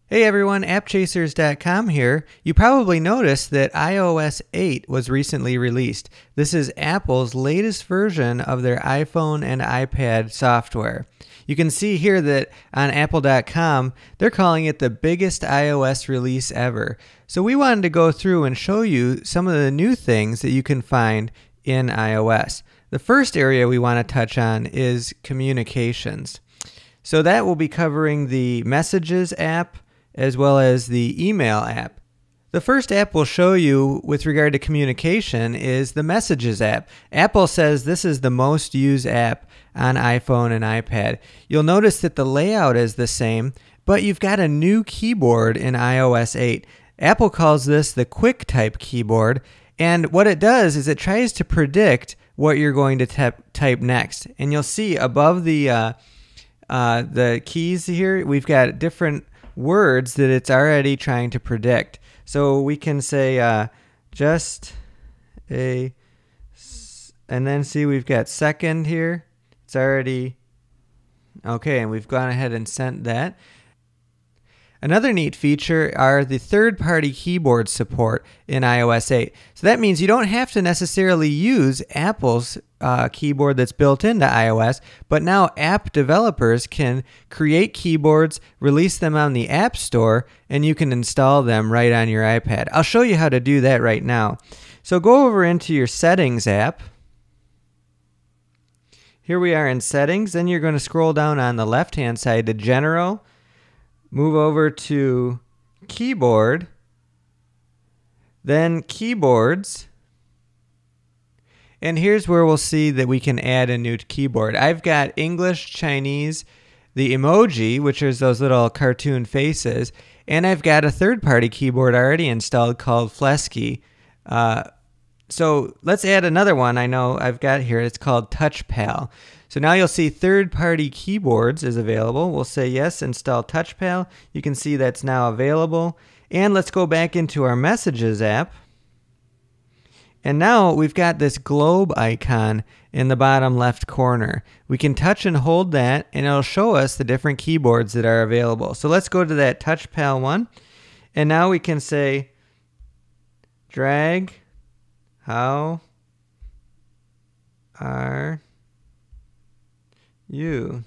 Hey everyone, AppChasers.com here. You probably noticed that iOS 8 was recently released. This is Apple's latest version of their iPhone and iPad software. You can see here that on Apple.com, they're calling it the biggest iOS release ever. So we wanted to go through and show you some of the new things that you can find in iOS. The first area we want to touch on is communications. So that will be covering the Messages app, as well as the email app. The first app we'll show you with regard to communication is the Messages app. Apple says this is the most used app on iPhone and iPad. You'll notice that the layout is the same, but you've got a new keyboard in iOS 8. Apple calls this the QuickType keyboard, and what it does is it tries to predict what you're going to type next. And you'll see above the keys here, we've got different words that it's already trying to predict. So we can say and then see we've got second here. It's already okay, and we've gone ahead and sent that. Another neat feature are the third-party keyboard support in iOS 8. So that means you don't have to necessarily use Apple's keyboard that's built into iOS, but now app developers can create keyboards, release them on the App Store, and you can install them right on your iPad. I'll show you how to do that right now. So go over into your Settings app. Here we are in Settings. Then you're going to scroll down on the left-hand side to General. Move over to Keyboard, then Keyboards, and here's where we'll see that we can add a new keyboard. I've got English, Chinese, the emoji, which is those little cartoon faces, and I've got a third-party keyboard already installed called Flesky. So let's add another one I know I've got here. It's called TouchPal. So now you'll see third-party keyboards is available. We'll say yes, install TouchPal. You can see that's now available. And let's go back into our Messages app. And now we've got this globe icon in the bottom left corner. We can touch and hold that, and it'll show us the different keyboards that are available. So let's go to that TouchPal one. And now we can say, drag, how are you?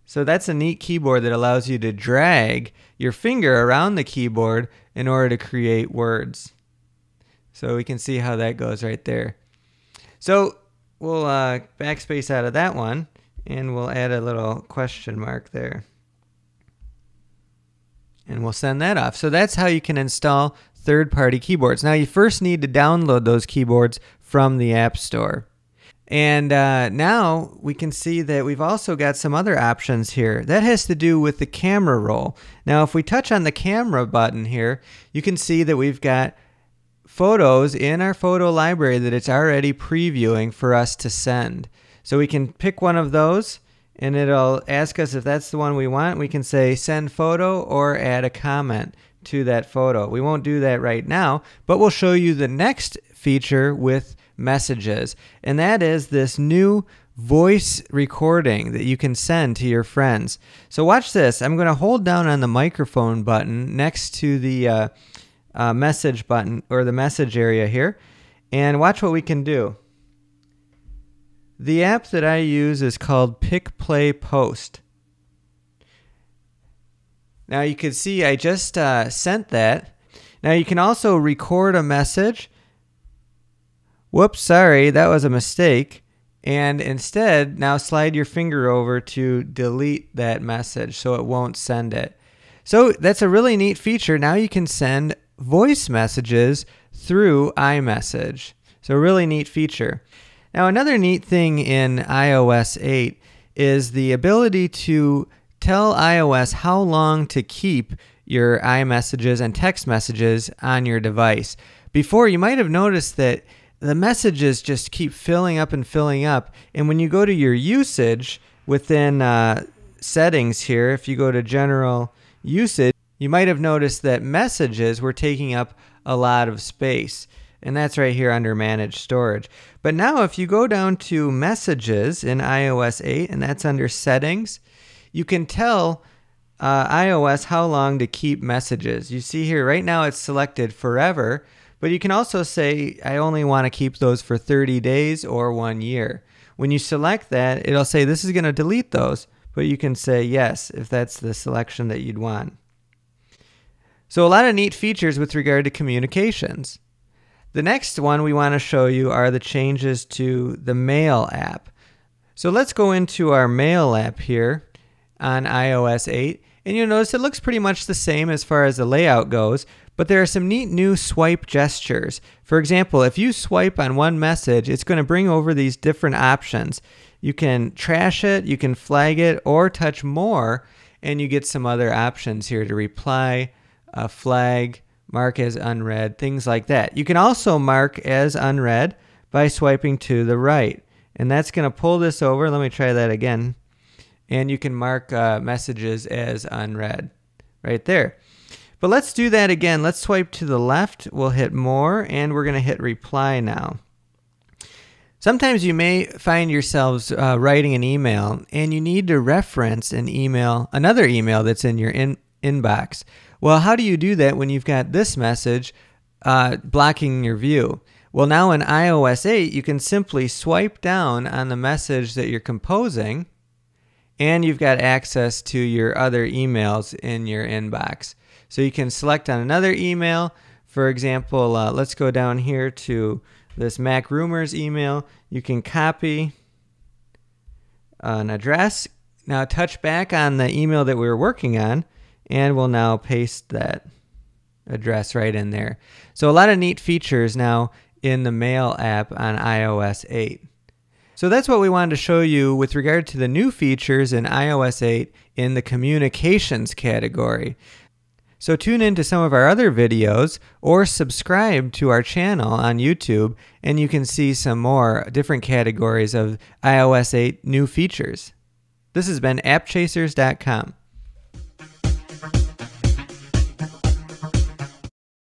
So that's a neat keyboard that allows you to drag your finger around the keyboard in order to create words. So we can see how that goes right there. So we'll backspace out of that one, and we'll add a little question mark there. And we'll send that off. So that's how you can install third-party keyboards. Now you first need to download those keyboards from the App Store. And now we can see that we've also got some other options here. That has to do with the camera roll. Now if we touch on the camera button here, you can see that we've got photos in our photo library that it's already previewing for us to send. So we can pick one of those, and it'll ask us if that's the one we want. We can say send photo or add a comment to that photo. We won't do that right now, but we'll show you the next feature with Messages, and that is this new voice recording that you can send to your friends. So watch this. I'm going to hold down on the microphone button next to the message button, or the message area here, and watch what we can do. The app that I use is called Pick Play Post. Now you can see I just sent that. Now you can also record a message. Whoops, sorry, that was a mistake. And instead, now slide your finger over to delete that message so it won't send it. So that's a really neat feature. Now you can send voice messages through iMessage. So a really neat feature. Now another neat thing in iOS 8 is the ability to tell iOS how long to keep your iMessages and text messages on your device. Before, you might have noticed that the messages just keep filling up, and when you go to your usage within settings here, if you go to general usage, you might have noticed that messages were taking up a lot of space. And that's right here under Manage Storage. But now if you go down to Messages in iOS 8, and that's under Settings, you can tell iOS how long to keep messages. You see here, right now it's selected forever, but you can also say, I only want to keep those for 30 days or 1 year. When you select that, it'll say this is going to delete those, but you can say yes if that's the selection that you'd want. So a lot of neat features with regard to communications. The next one we want to show you are the changes to the Mail app. So let's go into our Mail app here on iOS 8, and you'll notice it looks pretty much the same as far as the layout goes, but there are some neat new swipe gestures. For example, if you swipe on one message, it's going to bring over these different options. You can trash it, you can flag it, or touch more, and you get some other options here to reply, flag, mark as unread, things like that. You can also mark as unread by swiping to the right. And that's going to pull this over. Let me try that again. And you can mark messages as unread right there. But let's do that again. Let's swipe to the left. We'll hit more, and we're going to hit reply now. Sometimes you may find yourselves writing an email, and you need to reference an email, another email that's in your inbox. Well, how do you do that when you've got this message blocking your view? Well, now in iOS 8, you can simply swipe down on the message that you're composing, and you've got access to your other emails in your inbox. So you can select on another email. For example, let's go down here to this Mac Rumors email. You can copy an address. Now touch back on the email that we were working on, and we'll now paste that address right in there. So a lot of neat features now in the Mail app on iOS 8. So that's what we wanted to show you with regard to the new features in iOS 8 in the communications category. So tune in to some of our other videos or subscribe to our channel on YouTube, and you can see some more different categories of iOS 8 new features. This has been AppChasers.com.